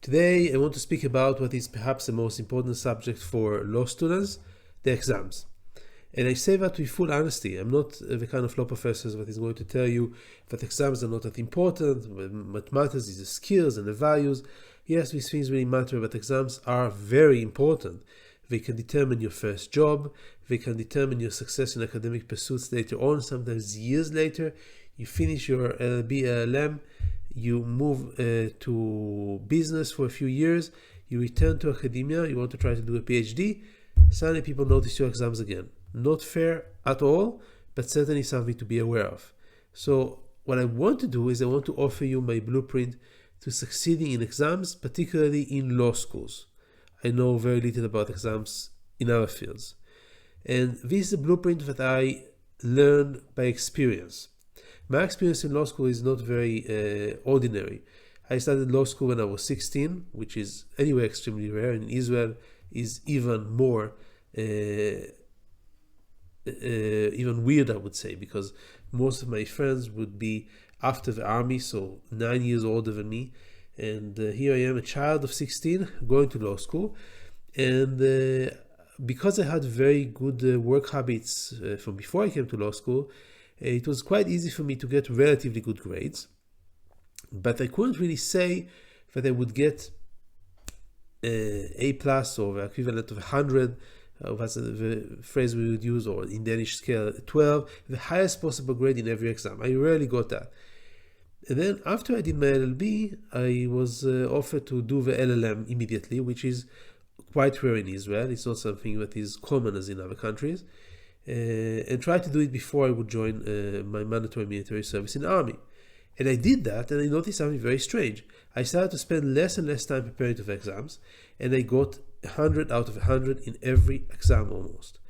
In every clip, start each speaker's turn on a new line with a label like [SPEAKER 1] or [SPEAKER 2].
[SPEAKER 1] Today I want to speak about what is perhaps the most important subject for law students, the exams. And I say that with full honesty. I'm not the kind of law professor that is going to tell you that exams are not that important. What matters is the skills and the values. Yes, these things really matter, but exams are very important. They can determine your first job. They can determine your success in academic pursuits later on, sometimes years later. You finish your LLB, LLM, you move to business for a few years, you return to academia, you want to try to do a PhD, suddenly people notice your exams again. Not fair at all, but certainly something to be aware of. So what I want to do is I want to offer you my blueprint to succeeding in exams, particularly in law schools. I know very little about exams in other fields. And this is a blueprint that I learned by experience. My experience in law school is not very ordinary. I started law school when I was 16, which is anyway extremely rare. In Israel is even more, even weird, I would say, because most of my friends would be after the army, so 9 years older than me. And here I am, a child of 16, going to law school. And because I had very good work habits from before I came to law school, it was quite easy for me to get relatively good grades. But I couldn't really say that I would get A plus or the equivalent of 100. That's the phrase we would use, or in Danish scale, 12, the highest possible grade in every exam. I rarely got that. And then after I did my LLB, I was offered to do the LLM immediately, which is quite rare in Israel. It's not something that is common as in other countries. And try to do it before I would join my mandatory military service in the army. And I did that, and I noticed something very strange. I started to spend less and less time preparing for exams, and I got 100 out of 100 in every exam almost.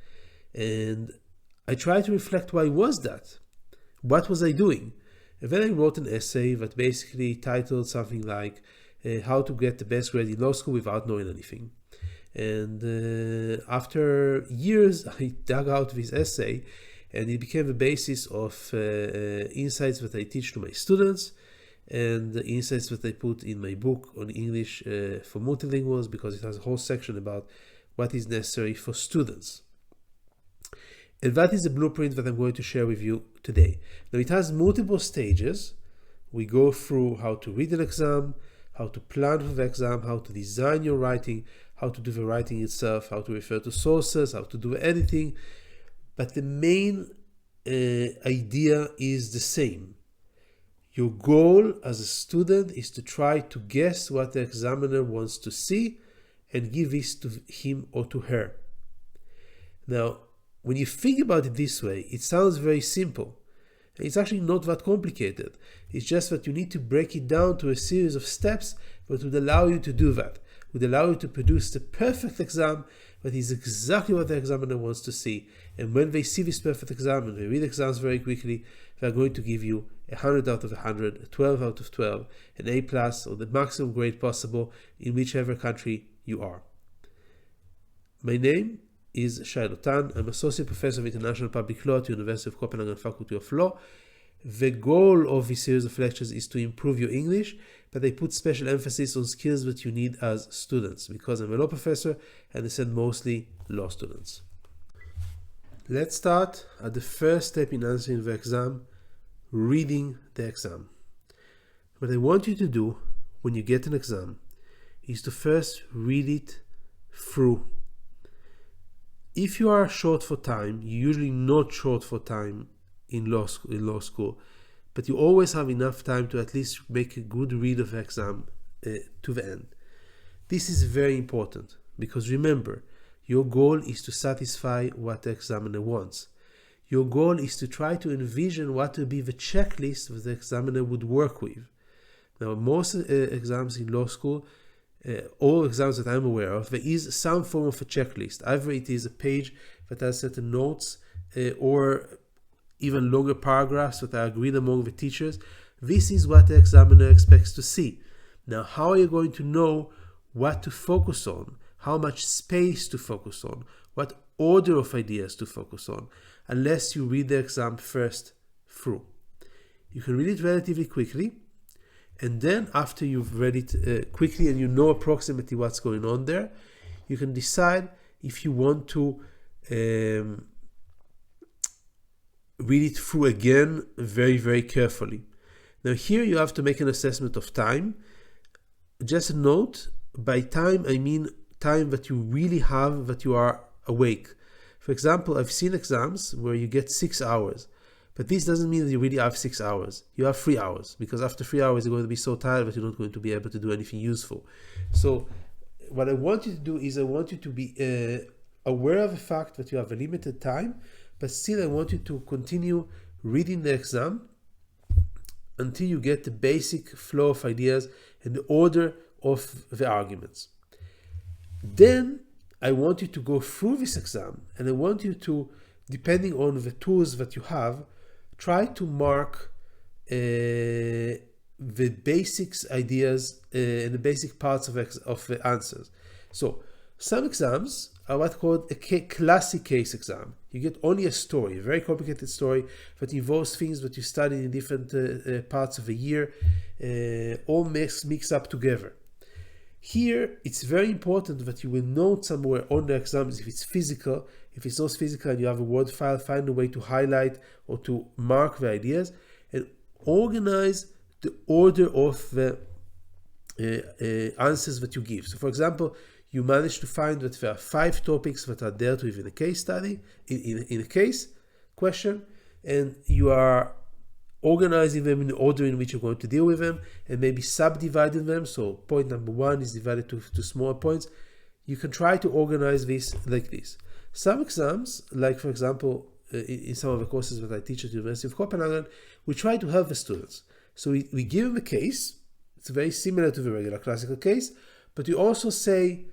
[SPEAKER 1] And I tried to reflect, why was that? What was I doing? And then I wrote an essay that basically titled something like how to get the best grade in law school without knowing anything. And after years, I dug out this essay, and it became the basis of insights that I teach to my students, and the insights that I put in my book on English for multilinguals, because it has a whole section about what is necessary for students. And that is the blueprint that I'm going to share with you today. Now, it has multiple stages. We go through how to read an exam, how to plan for the exam, how to design your writing, how to do the writing itself, how to refer to sources, how to do editing. But the main idea is the same. Your goal as a student is to try to guess what the examiner wants to see and give this to him or to her. Now, when you think about it this way, it sounds very simple. It's actually not that complicated. It's just that you need to break it down to a series of steps that would allow you to do that, would allow you to produce the perfect exam that is exactly what the examiner wants to see. And when they see this perfect exam and they read exams very quickly, they're going to give you 100 out of 100, a 12 out of 12, an A plus, or the maximum grade possible in whichever country you are. My name is Shai Lotan. I'm Associate Professor of International Public Law at the University of Copenhagen Faculty of Law. The goal of this series of lectures is to improve your English, but I put special emphasis on skills that you need as students, because I'm a law professor and I send mostly law students. Let's start at the first step in answering the exam, reading the exam. What I want you to do when you get an exam is to first read it through. If you are short for time, you're usually not short for time in law school, but you always have enough time to at least make a good read of the exam to the end. This is very important, because remember, your goal is to satisfy what the examiner wants. Your goal is to try to envision what would be the checklist that the examiner would work with. Now, most exams in law school, all exams that I'm aware of, there is some form of a checklist. Either it is a page that has certain notes or even longer paragraphs that are agreed among the teachers. This is what the examiner expects to see. Now, how are you going to know what to focus on, how much space to focus on, what order of ideas to focus on, unless you read the exam first through? You can read it relatively quickly, And then after you've read it quickly and you know approximately what's going on there, you can decide if you want to read it through again very, very carefully. Now here you have to make an assessment of time. Just a note, by time I mean time that you really have, that you are awake. For example, I've seen exams where you get 6 hours, but this doesn't mean that you really have 6 hours. You have 3 hours, because after 3 hours you're going to be so tired that you're not going to be able to do anything useful. So what I want you to do is I want you to be aware of the fact that you have a limited time, but still I want you to continue reading the exam until you get the basic flow of ideas and the order of the arguments. Then I want you to go through this exam, and I want you to, depending on the tools that you have, try to mark the basics ideas and the basic parts of the answers. So some exams are what's called a classic case exam. You get only a story, a very complicated story that involves things that you studied in different parts of the year, all mixed up together. Here, it's very important that you will note somewhere on the exams if it's physical. If it's not physical and you have a Word file, find a way to highlight or to mark the ideas and organize the order of the answers that you give. So for example, you manage to find that there are 5 topics that are dealt with in a case study, in a case question, and you are organizing them in the order in which you're going to deal with them, and maybe subdividing them. So point number 1 is divided to smaller points. You can try to organize this like this. Some exams, like for example, in some of the courses that I teach at the University of Copenhagen, we try to help the students. So we give them a case. It's very similar to the regular classical case, but we also say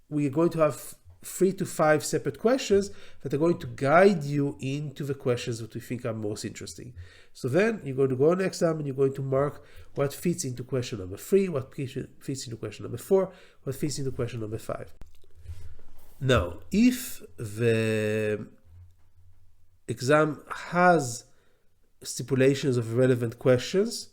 [SPEAKER 1] we are going to have 3 to 5 separate questions that are going to guide you into the questions that we think are most interesting. So then you're going to go on the exam and you're going to mark what fits into question number 3, what fits into question number 4, what fits into question number 5. Now, if the exam has stipulations of relevant questions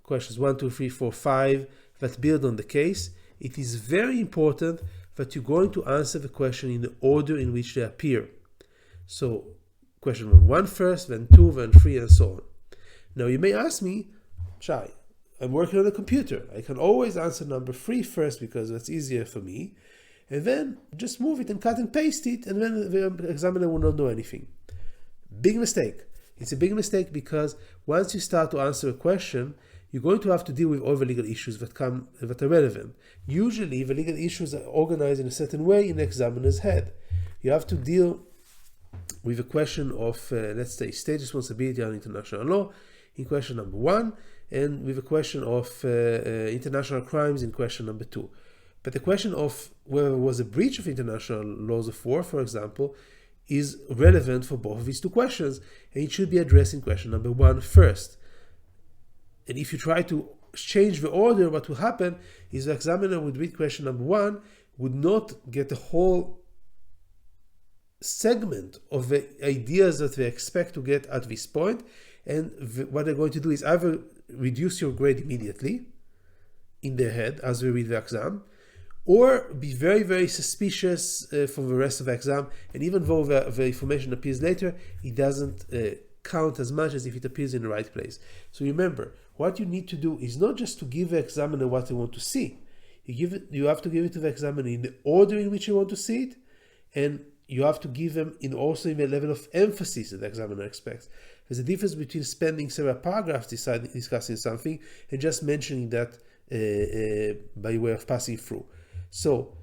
[SPEAKER 1] 1, 2, 3, 4, 5, that build on the case, it is very important that you're going to answer the question in the order in which they appear. So question number 1 first, then 2, then 3, and so on. Now you may ask me, Shai, I'm working on a computer. I can always answer number 3 first because that's easier for me, and then just move it and cut and paste it, and then the examiner will not know anything. Big mistake. It's a big mistake because once you start to answer a question, you're going to have to deal with all the legal issues that are relevant. Usually, the legal issues are organized in a certain way in the examiner's head. You have to deal with the question of, let's say, state responsibility on international law in question number 1, and with the question of international crimes in question number 2. But the question of whether there was a breach of international laws of war, for example, is relevant for both of these 2 questions, and it should be addressed in question number 1 first. And if you try to change the order, what will happen is the examiner would read question number 1, would not get a whole segment of the ideas that they expect to get at this point, and what they're going to do is either reduce your grade immediately in their head as we read the exam, or be very, very suspicious for the rest of the exam, and even though the information appears later, it doesn't count as much as if it appears in the right place. So remember, what you need to do is not just to give the examiner what they want to see. You have to give it to the examiner in the order in which you want to see it, and you have to give them also in the level of emphasis that the examiner expects. There's a difference between spending several paragraphs discussing something and just mentioning that by way of passing through. So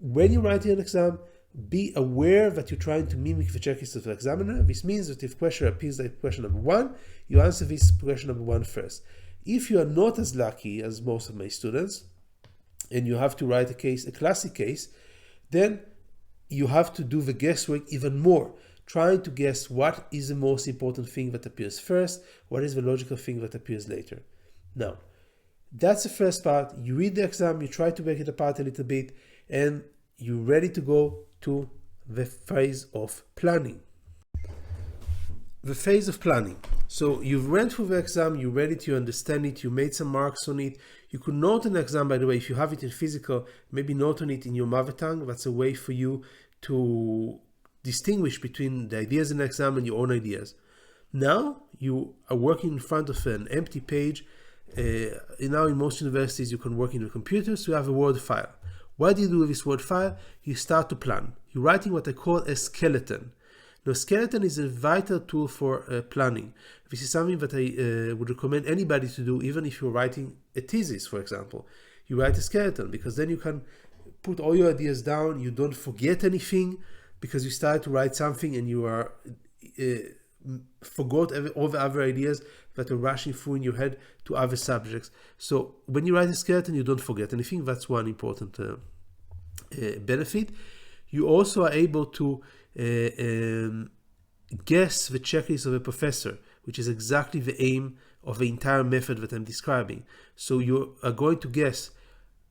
[SPEAKER 1] when you're writing an exam, be aware that you're trying to mimic the checklist of the examiner. This means that if question appears like question number 1, you answer this question number 1 first. If you are not as lucky as most of my students, and you have to write a classic case, then you have to do the guesswork even more, trying to guess what is the most important thing that appears first, what is the logical thing that appears later. Now, that's the first part. You read the exam, you try to break it apart a little bit, and you're ready to go to the phase of planning. the phase of planning. So you've went through the exam, you read it, you understand it, you made some marks on it. You could note an exam, by the way, if you have it in physical, maybe note on it in your mother tongue. That's a way for you to distinguish between the ideas in the exam and your own ideas. Now you are working in front of an empty page. Now in most universities you can work in a computer, so you have a Word file. What do you do with this Word file? You start to plan. You're writing what I call a skeleton. Now, skeleton is a vital tool for planning. This is something that I would recommend anybody to do, even if you're writing a thesis, for example. You write a skeleton, because then you can put all your ideas down, you don't forget anything, because you start to write something and you are forgot all the other ideas that are rushing through in your head to other subjects. So when you write a skeleton, you don't forget anything. That's one important benefit. You also are able to guess the checklist of a professor, which is exactly the aim of the entire method that I'm describing. So you are going to guess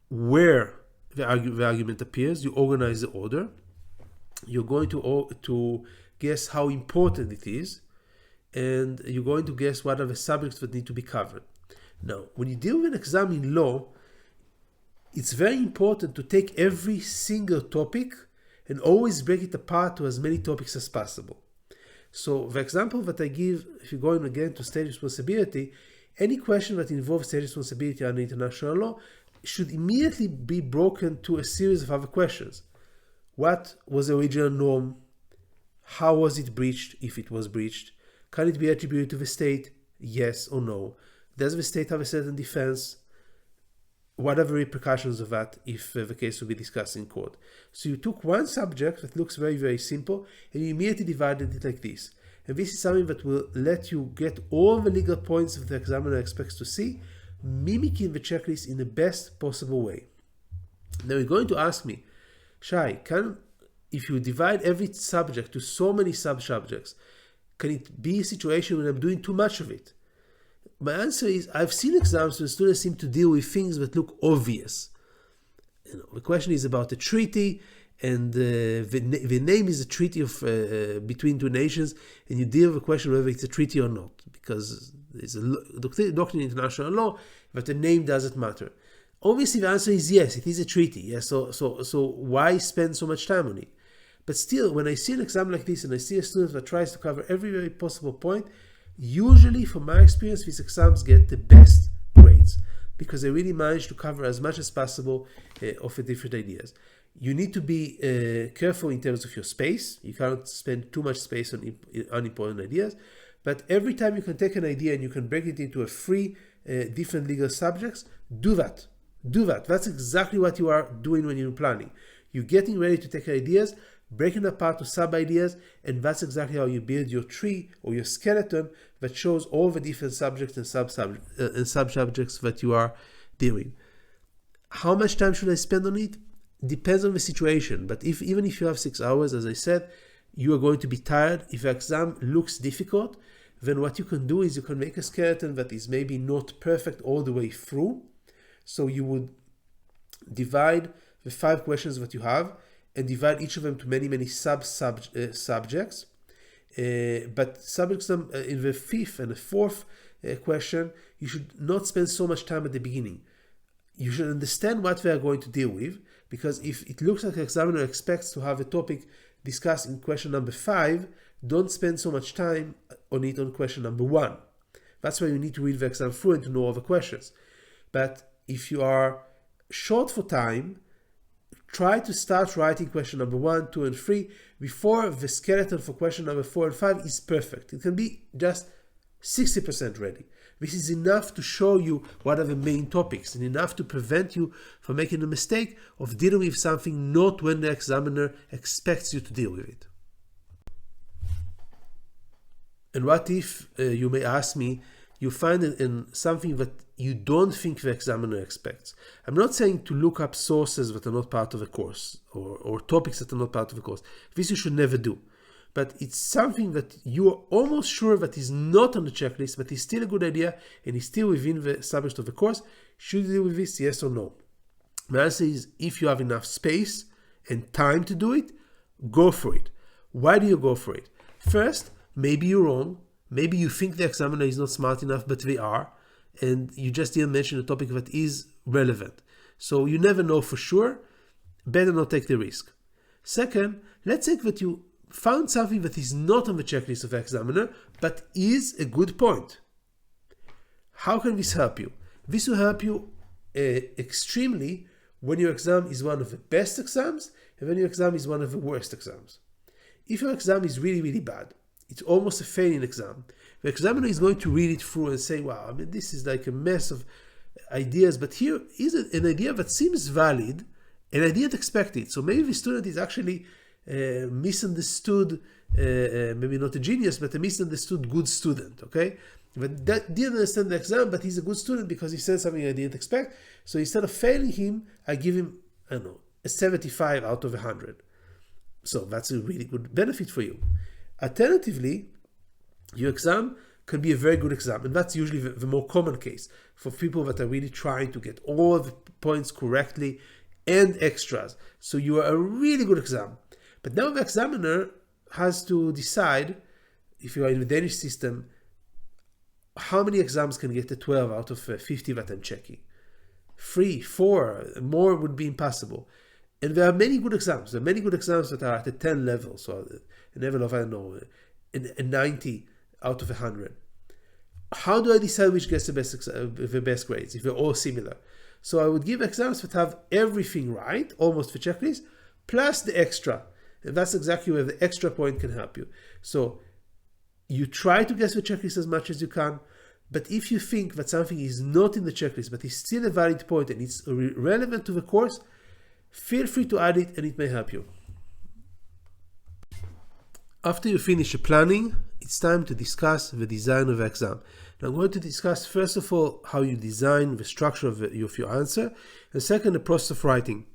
[SPEAKER 1] where the argument appears. You organize the order. You're going to guess how important it is, and you're going to guess what are the subjects that need to be covered. Now, when you deal with an exam in law, it's very important to take every single topic and always break it apart to as many topics as possible. So the example that I give, if you're going again to state responsibility, any question that involves state responsibility under international law should immediately be broken to a series of other questions. What was the original norm? How was it breached, if it was breached? Can it be attributed to the state? Yes or no? Does the state have a certain defense? What are the repercussions of that if the case will be discussed in court? So you took one subject that looks very, very simple, and you immediately divided it like this. And this is something that will let you get all the legal points that the examiner expects to see, mimicking the checklist in the best possible way. Now you're going to ask me, Shai, if you divide every subject to so many sub-subjects, can it be a situation when I'm doing too much of it? My answer is, I've seen exams where students seem to deal with things that look obvious. The question is about a treaty, and the name is a treaty of between two nations, and you deal with the question whether it's a treaty or not, because there's a doctrine in international law that the name doesn't matter. Obviously, the answer is yes, it is a treaty. Yes, so why spend so much time on it? But still, when I see an exam like this and I see a student that tries to cover every very possible point, usually, from my experience, these exams get the best grades because they really manage to cover as much as possible of the different ideas. You need to be careful in terms of your space. You cannot spend too much space on unimportant ideas. But every time you can take an idea and you can break it into three different legal subjects, do that. Do that. That's exactly what you are doing when you're planning. You're getting ready to take ideas, breaking apart to sub-ideas, and that's exactly how you build your tree or your skeleton that shows all the different subjects and sub-subjects that you are doing. How much time should I spend on it? Depends on the situation, but even if you have 6 hours, as I said, you are going to be tired. If the exam looks difficult, then what you can do is you can make a skeleton that is maybe not perfect all the way through. So you would divide the 5 questions that you have and divide each of them to many subjects. But subjects in the 5th and the 4th question, you should not spend so much time at the beginning. You should understand what they are going to deal with, because if it looks like the examiner expects to have a topic discussed in question number 5, don't spend so much time on it on question number 1. That's why you need to read the exam through and to know all the questions. But if you are short for time, try to start writing question number 1, 2, and 3 before the skeleton for question number 4 and 5 is perfect. It can be just 60% ready. This is enough to show you what are the main topics and enough to prevent you from making a mistake of dealing with something not when the examiner expects you to deal with it. And what if, you may ask me, you find it in something that you don't think the examiner expects? I'm not saying to look up sources that are not part of the course or topics that are not part of the course. This you should never do. But it's something that you are almost sure that is not on the checklist, but is still a good idea and is still within the subject of the course. Should you deal with this, yes or no? My answer is, if you have enough space and time to do it, go for it. Why do you go for it? First, maybe you're wrong, maybe you think the examiner is not smart enough, but they are, and you just didn't mention a topic that is relevant. So you never know for sure, better not take the risk. Second, let's say that you found something that is not on the checklist of the examiner, but is a good point. How can this help you? This will help you extremely when your exam is one of the best exams and when your exam is one of the worst exams. If your exam is really, really bad, it's almost a failing exam, the examiner is going to read it through and say, wow, I mean, this is like a mess of ideas, but here is an idea that seems valid, and I didn't expect it. So maybe the student is actually misunderstood, maybe not a genius, but a misunderstood good student, okay? But that didn't understand the exam, but he's a good student because he said something I didn't expect. So instead of failing him, I give him, I don't know, a 75 out of 100. So that's a really good benefit for you. Alternatively, your exam can be a very good exam, and that's usually the more common case for people that are really trying to get all the points correctly and extras. So you are a really good exam. But now the examiner has to decide, if you are in the Danish system, how many exams can get a 12 out of 50 that I'm checking. 3, 4, more would be impossible. And there are many good exams. There are many good exams that are at a 10 level, so a level of, I don't know, a 90 out of 100. How do I decide which gets the best grades if they're all similar? So I would give exams that have everything right, almost the checklist, plus the extra. And that's exactly where the extra point can help you. So you try to guess the checklist as much as you can, but if you think that something is not in the checklist but is still a valid point and it's relevant to the course, feel free to add it and it may help you. After you finish the planning, it's time to discuss the design of the exam. Now I'm going to discuss first of all how you design the structure of your answer, and second the process of writing.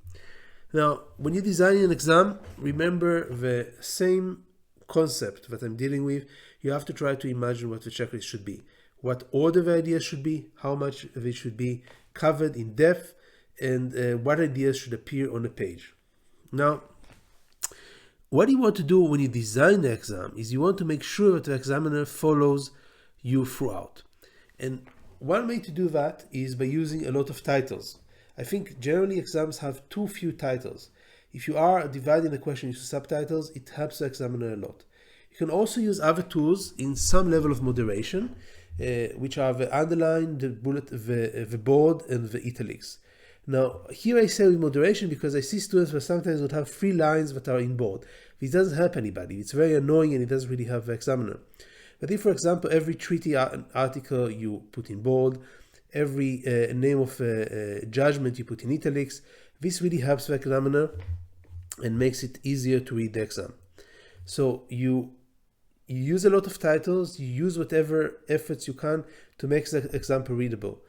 [SPEAKER 1] Now when you're designing an exam, remember the same concept that I'm dealing with. You have to try to imagine what the checklist should be, what order the ideas should be, how much of it should be covered in depth, and what ideas should appear on the page. Now, what you want to do when you design the exam is you want to make sure that the examiner follows you throughout. And one way to do that is by using a lot of titles. I think generally exams have too few titles. If you are dividing the question into subtitles, it helps the examiner a lot. You can also use other tools in some level of moderation, which are the underline, the bullet, the bold, and the italics. Now, here I say with moderation because I see students who sometimes would have 3 lines that are in bold. This doesn't help anybody. It's very annoying and it doesn't really help the examiner. But if, for example, every treaty article you put in bold, every name of judgment you put in italics, this really helps the examiner and makes it easier to read the exam. So you use a lot of titles, you use whatever efforts you can to make the example readable.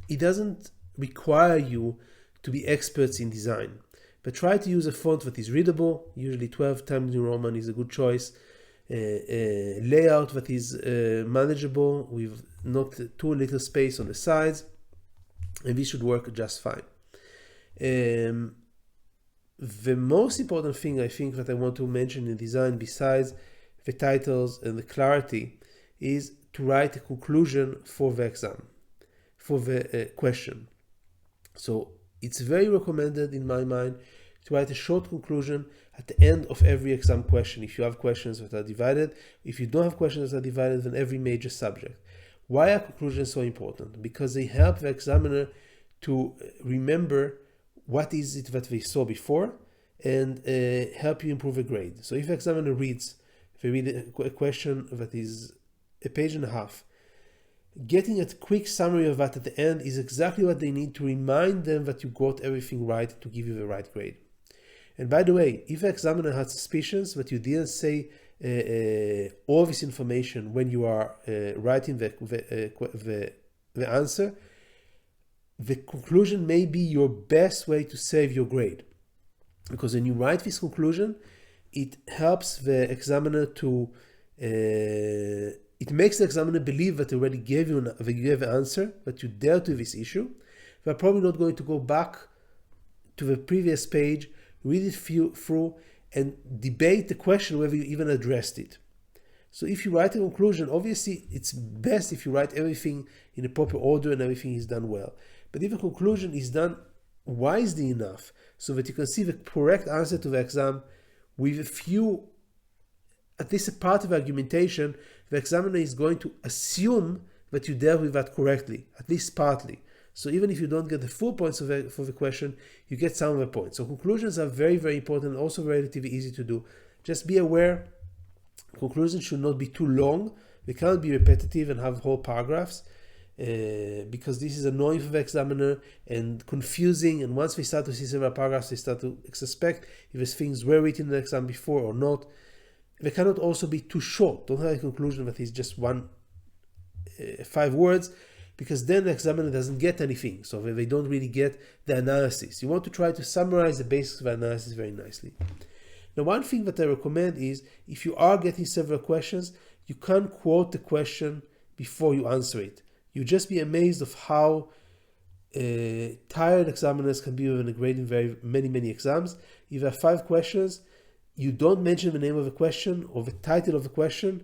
[SPEAKER 1] It doesn't require you to be experts in design, but try to use a font that is readable. Usually 12 Times New Roman is a good choice. Layout that is manageable with not too little space on the sides, and this should work just fine. The most important thing I think that I want to mention in design, besides the titles and the clarity, is to write a conclusion for the exam, for the question. So it's very recommended in my mind to write a short conclusion at the end of every exam question. If you have questions that are divided, if you don't have questions that are divided, then every major subject. Why are conclusions so important? Because they help the examiner to remember what is it that they saw before and help you improve a grade. So if the examiner reads a question that is a page and a half, getting a quick summary of that at the end is exactly what they need to remind them that you got everything right to give you the right grade. And by the way, if the examiner has suspicions that you didn't say all this information when you are writing the answer, the conclusion may be your best way to save your grade. Because when you write this conclusion, it helps the examiner to, it makes the examiner believe that they already gave you the answer, that you dealt with this issue. They're probably not going to go back to the previous page, read it through, and debate the question whether you even addressed it. So if you write a conclusion, obviously it's best if you write everything in a proper order and everything is done well. But if a conclusion is done wisely enough so that you can see the correct answer to the exam with a few, at least a part of argumentation, the examiner is going to assume that you dealt with that correctly, at least partly. So even if you don't get the full points for the question, you get some of the points. So conclusions are very, very important and also relatively easy to do. Just be aware, conclusions should not be too long. They cannot be repetitive and have whole paragraphs because this is annoying for the examiner and confusing. And once they start to see several paragraphs, they start to suspect if these things were written in the exam before or not. They cannot also be too short. Don't have a conclusion that is just 5 words, because then the examiner doesn't get anything. So they don't really get the analysis. You want to try to summarize the basics of the analysis very nicely. Now, one thing that I recommend is if you are getting several questions, you can't quote the question before you answer it. You'll just be amazed of how tired examiners can be when grading very many exams. If you have 5 questions, you don't mention the name of the question or the title of the question,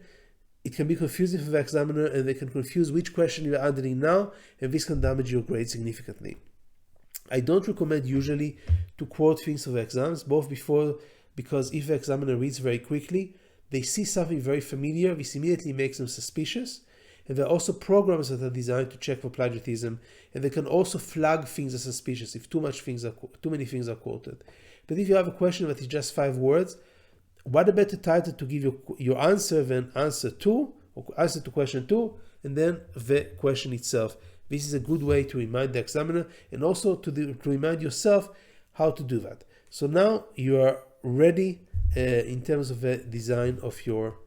[SPEAKER 1] it can be confusing for the examiner and they can confuse which question you are handling now, and this can damage your grade significantly. I don't recommend usually to quote things for the exams, because if the examiner reads very quickly, they see something very familiar, this immediately makes them suspicious. And there are also programs that are designed to check for plagiarism, and they can also flag things as suspicious if too many things are quoted. But if you have a question that is just 5 words, what a better title to give your answer than answer to question 2, and then the question itself. This is a good way to remind the examiner and also to remind yourself how to do that. So now you are ready in terms of the design of your.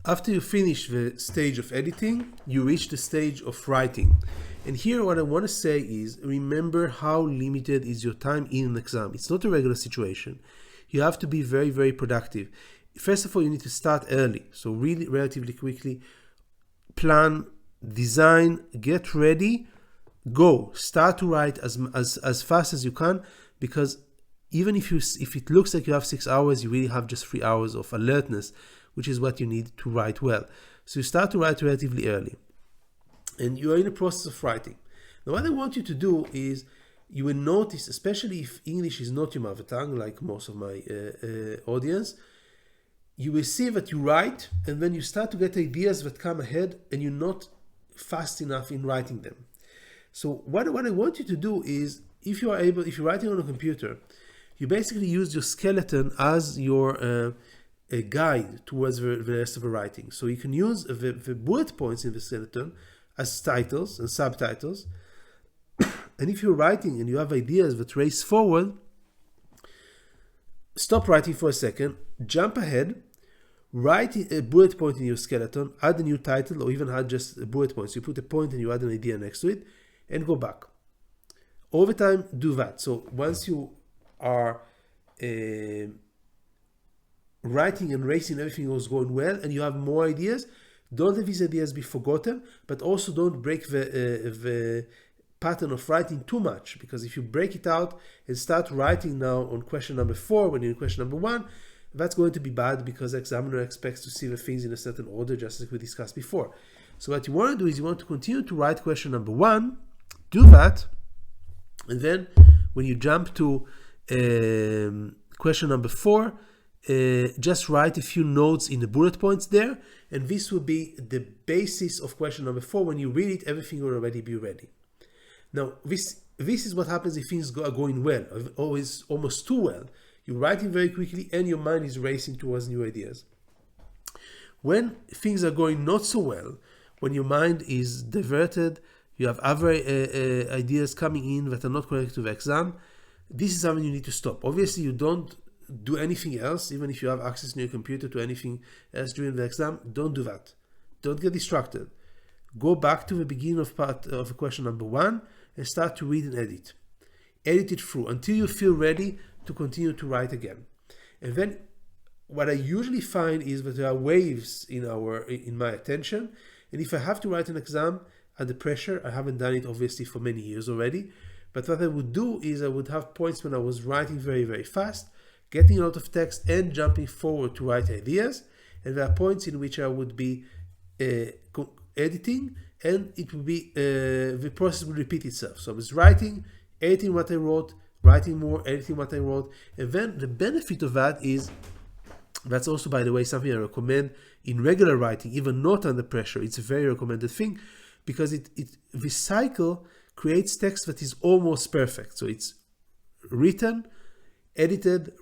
[SPEAKER 1] After you finish the stage of editing, you reach the stage of writing. And here what I want to say is, remember how limited is your time in an exam. It's not a regular situation. You have to be very, very productive. First of all, you need to start early. So really relatively quickly, plan, design, get ready, go. Start to write as fast as you can, because even if it looks like you have 6 hours, you really have just 3 hours of alertness, which is what you need to write well. So you start to write relatively early, and you are in the process of writing. Now, what I want you to do is, you will notice, especially if English is not your mother tongue, like most of my audience, you will see that you write and then you start to get ideas that come ahead and you're not fast enough in writing them. So what I want you to do is, if you're writing on a computer, you basically use your skeleton as your a guide towards the rest of the writing. So you can use the bullet points in the skeleton as titles and subtitles. And if you're writing and you have ideas that race forward, stop writing for a second, jump ahead, write a bullet point in your skeleton, add a new title, or even add just a bullet point. So you put a point and you add an idea next to it, and go back. Over time, do that. So once you are writing and racing, everything was going well, and you have more ideas, don't let these ideas be forgotten, but also don't break the pattern of writing too much, because if you break it out and start writing now on question number 4 when you're in question number 1, that's going to be bad, because the examiner expects to see the things in a certain order, just like we discussed before. So what you want to do is you want to continue to write question number 1, do that, and then when you jump to question number 4, just write a few notes in the bullet points there, and this will be the basis of question number 4. When you read it, everything will already be ready. Now, this is what happens if things are going well, always almost too well. You're writing very quickly and your mind is racing towards new ideas. When things are going not so well, when your mind is diverted, you have other ideas coming in that are not connected to the exam, this is something you need to stop. Obviously, you don't do anything else, even if you have access to your computer to anything else during the exam, don't do that. Don't get distracted. Go back to the beginning of part of question number 1 and start to read and edit. Edit it through until you feel ready to continue to write again. And then what I usually find is that there are waves in my attention, and if I have to write an exam under pressure, I haven't done it obviously for many years already, but what I would do is I would have points when I was writing very, very fast, getting a lot of text and jumping forward to write ideas. And there are points in which I would be editing, and it will be the process will repeat itself. So I was writing, editing what I wrote, writing more, editing what I wrote, and then the benefit of that is, that's also, by the way, something I recommend in regular writing, even not under pressure. It's a very recommended thing, because this cycle creates text that is almost perfect. So it's written, edited,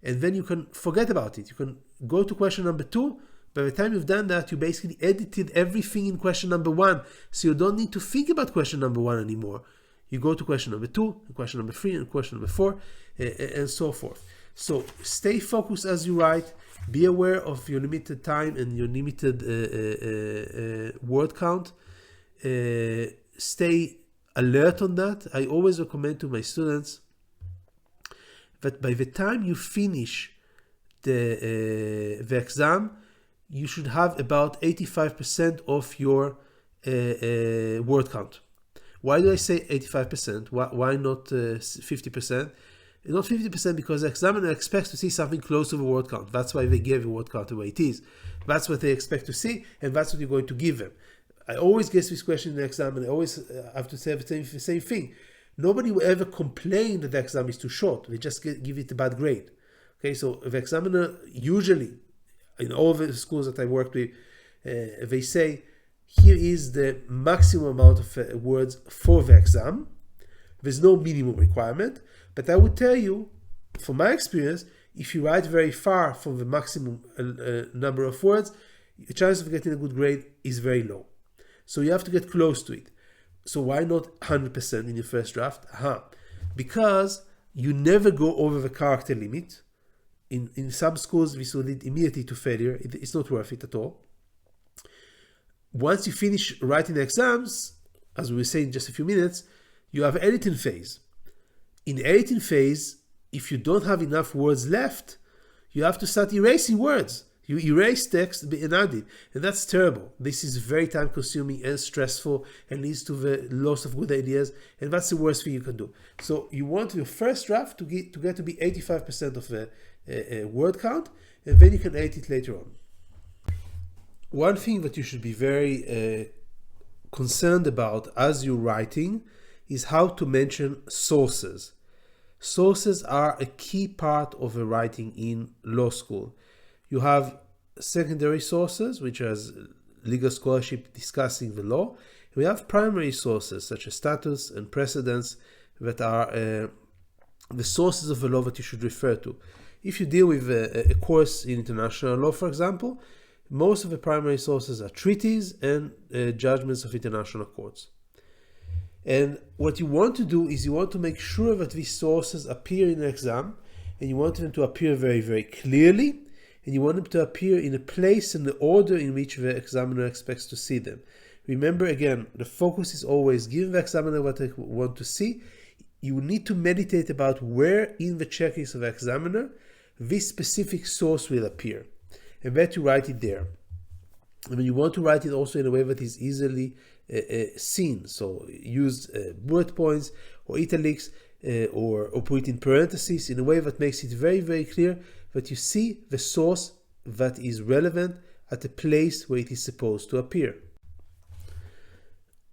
[SPEAKER 1] and then you can forget about it. You can go to question number 2. By the time you've done that, you basically edited everything in question number 1. So you don't need to think about question number 1 anymore. You go to question number 2, and question number 3, and question number 4, and so forth. So stay focused as you write. Be aware of your limited time and your limited word count. Stay alert on that. I always recommend to my students that by the time you finish the exam, you should have about 85% of your word count. Why do I say 85%? Why not 50%? Not 50%, because the examiner expects to see something close to the word count. That's why they give the word count the way it is. That's what they expect to see, and that's what you're going to give them. I always get this question in the exam, and I always have to say the same thing. Nobody will ever complain that the exam is too short. They just give it a bad grade. Okay, so the examiner usually, in all the schools that I worked with, they say, here is the maximum amount of words for the exam. There's no minimum requirement, but I would tell you, from my experience, if you write very far from the maximum number of words, the chance of getting a good grade is very low. So you have to get close to it. So why not 100% in your first draft? Because you never go over the character limit. In some schools, this will lead immediately to failure. It's not worth it at all. Once you finish writing the exams, as we will say in just a few minutes, you have an editing phase. In the editing phase, if you don't have enough words left, you have to start erasing words. You erase text and add it, and that's terrible. This is very time consuming and stressful and leads to the loss of good ideas, and that's the worst thing you can do. So you want your first draft to get to be 85% of the word count, and then you can edit it later on. One thing that you should be very concerned about as you're writing is how to mention sources. Sources are a key part of the writing in law school. You have secondary sources, which is legal scholarship discussing the law. We have primary sources, such as statutes and precedents, that are the sources of the law that you should refer to. If you deal with a course in international law, for example, most of the primary sources are treaties and judgments of international courts. And what you want to do is you want to make sure that these sources appear in the exam, and you want them to appear very, very clearly, and you want them to appear in a place and the order in which the examiner expects to see them. Remember, again, the focus is always give the examiner what they want to see. You need to meditate about where in the checklist of the examiner this specific source will appear, and then to write it there. I mean, you want to write it also in a way that is easily seen. So use bullet points or italics or put it in parentheses in a way that makes it very, very clear that you see the source that is relevant at the place where it is supposed to appear.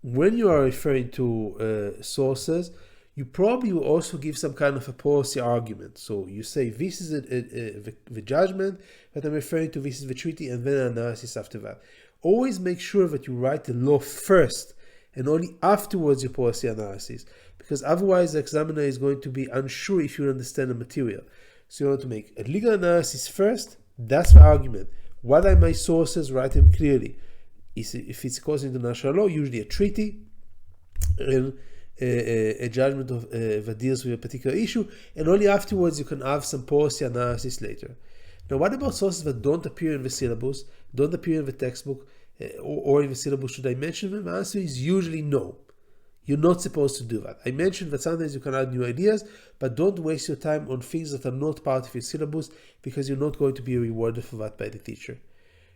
[SPEAKER 1] When you are referring to sources, you probably will also give some kind of a policy argument. So you say, this is the judgment that I'm referring to, this is the treaty, and then an analysis after that. Always make sure that you write the law first, and only afterwards your policy analysis, because otherwise the examiner is going to be unsure if you understand the material. So you want to make a legal analysis first. That's the argument. What are my sources? Write them clearly. If it's course in international law, usually a treaty and a judgment that deals with a particular issue, and only afterwards you can have some policy analysis later. Now, what about sources that don't appear in the syllabus, don't appear in the textbook, or in the syllabus? Should I mention them? The answer is usually no. You're not supposed to do that. I mentioned that sometimes you can add new ideas, but don't waste your time on things that are not part of your syllabus, because you're not going to be rewarded for that by the teacher.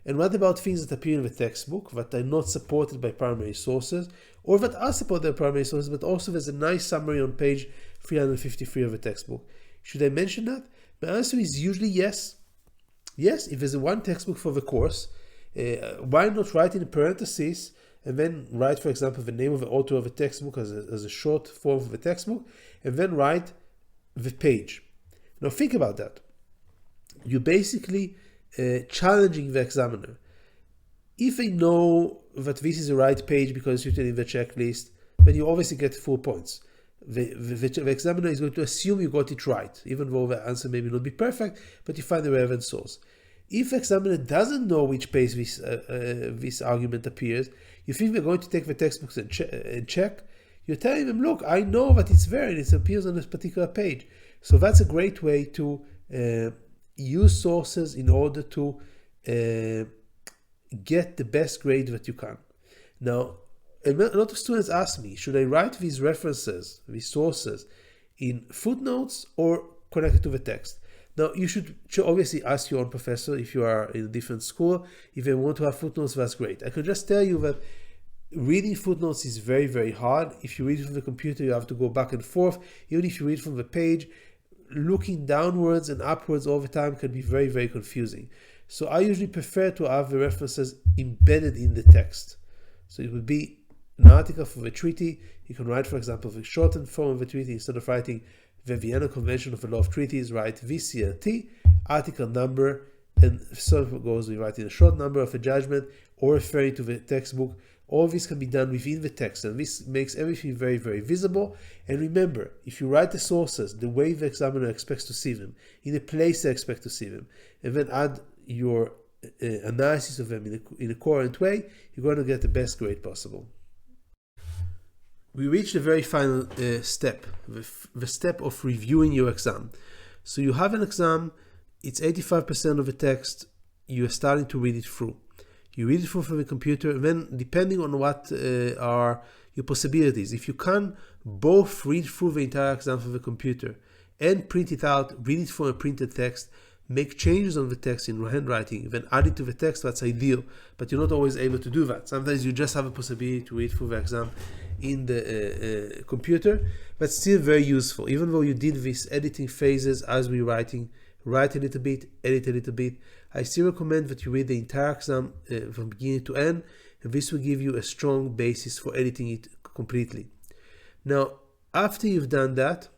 [SPEAKER 1] And what about things that appear in the textbook that are not supported by primary sources, or that are supported by primary sources, but also there's a nice summary on page 353 of the textbook? Should I mention that? My answer is usually yes. Yes, if there's one textbook for the course, why not write in a parenthesis and then write, for example, the name of the author of the textbook as a short form of the textbook, and then write the page. Now think about that. You're basically challenging the examiner. If they know that this is the right page because it's written in the checklist, then you obviously get full points. The examiner is going to assume you got it right, even though the answer may not be perfect, but you find the relevant source. If the examiner doesn't know which page this argument appears, you think they're going to take the textbooks and check, you're telling them, look, I know that it's there and it appears on this particular page. So that's a great way to use sources in order to get the best grade that you can. Now, a lot of students ask me, should I write these references, these sources, in footnotes or connected to the text? Now, you should obviously ask your own professor if you are in a different school. If they want to have footnotes, that's great. I can just tell you that reading footnotes is very, very hard. If you read from the computer, you have to go back and forth. Even if you read from the page, looking downwards and upwards all the time can be very, very confusing. So I usually prefer to have the references embedded in the text. So it would be an article for the treaty. You can write, for example, the shortened form of the treaty. Instead of writing the Vienna Convention of the Law of Treaties, write VCLT, article number, and so it goes. We write in a short number of a judgment or referring to the textbook. All this can be done within the text, and this makes everything very, very visible. And remember, if you write the sources the way the examiner expects to see them, in the place they expect to see them, and then add your analysis of them in a coherent way, you're going to get the best grade possible. We reach the very final step, the step of reviewing your exam. So you have an exam, it's 85% of the text, you are starting to read it through. You read it through from the computer, and then depending on what are your possibilities, if you can both read through the entire exam from the computer and print it out, read it from a printed text, make changes on the text in handwriting, then add it to the text, that's ideal, but you're not always able to do that. Sometimes you just have a possibility to read through the exam in the computer, but still very useful. Even though you did these editing phases as we're writing, write a little bit, edit a little bit, I still recommend that you read the entire exam from beginning to end, and this will give you a strong basis for editing it completely. Now, after you've done that,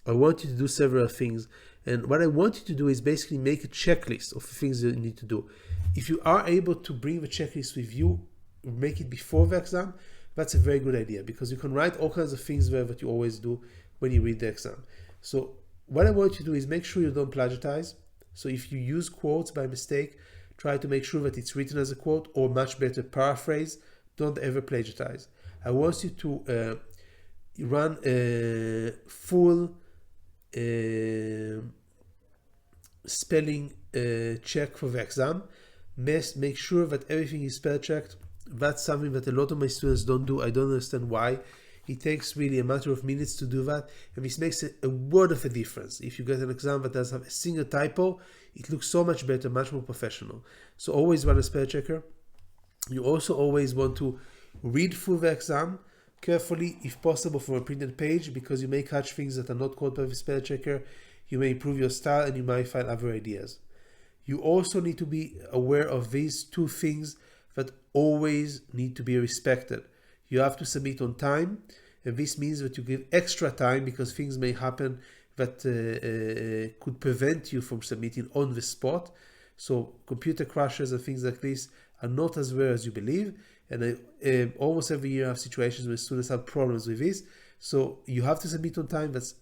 [SPEAKER 1] I want you to do several things. And what I want you to do is basically make a checklist of the things that you need to do. If you are able to bring the checklist with you, make it before the exam, that's a very good idea, because you can write all kinds of things there that you always do when you read the exam. So what I want you to do is make sure you don't plagiarize. So if you use quotes by mistake, try to make sure that it's written as a quote, or much better, paraphrase. Don't ever plagiarize. I want you to run a full spelling check for the exam. Make sure that everything is spell checked. That's something that a lot of my students don't do. I don't understand why. It takes really a matter of minutes to do that, and this makes a world of a difference. If you get an exam that doesn't have a single typo, it looks so much better, much more professional. So always run a spell checker. You also always want to read through the exam carefully, if possible, from a printed page, because you may catch things that are not caught by the spell checker. You may improve your style, and you might find other ideas. You also need to be aware of these two things that always need to be respected. You have to submit on time, and this means that you give extra time because things may happen that could prevent you from submitting on the spot. So computer crashes and things like this are not as rare as you believe, and almost every year I have situations where students have problems with this. So you have to submit on time, that's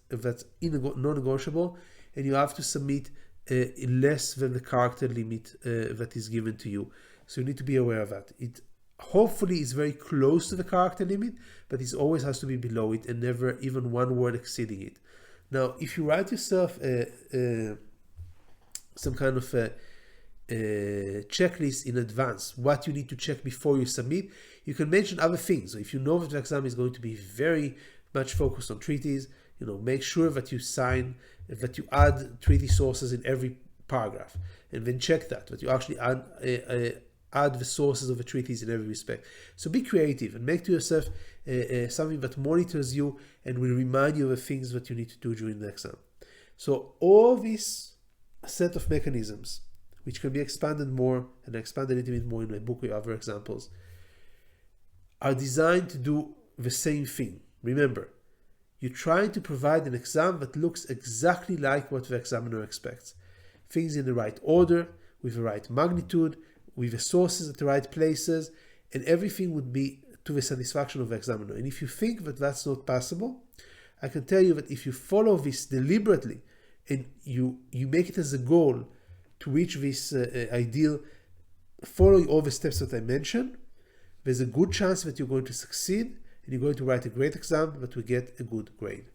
[SPEAKER 1] non-negotiable, and you have to submit less than the character limit that is given to you. So you need to be aware of that. It hopefully is very close to the character limit, but it always has to be below it and never even one word exceeding it. Now, if you write yourself some kind of a checklist in advance, what you need to check before you submit, you can mention other things. So if you know that the exam is going to be very much focused on treaties, make sure that you add treaty sources in every paragraph, and then check that you actually add the sources of the treaties in every respect. So be creative and make to yourself something that monitors you and will remind you of the things that you need to do during the exam. So all this set of mechanisms, which can be expanded more, and I expanded a little bit more in my book with other examples, are designed to do the same thing. Remember, you're trying to provide an exam that looks exactly like what the examiner expects. Things in the right order, with the right magnitude, with the sources at the right places, and everything would be to the satisfaction of the examiner. And if you think that that's not possible, I can tell you that if you follow this deliberately and you make it as a goal to reach this ideal, following all the steps that I mentioned, there's a good chance that you're going to succeed and you're going to write a great exam that will get a good grade.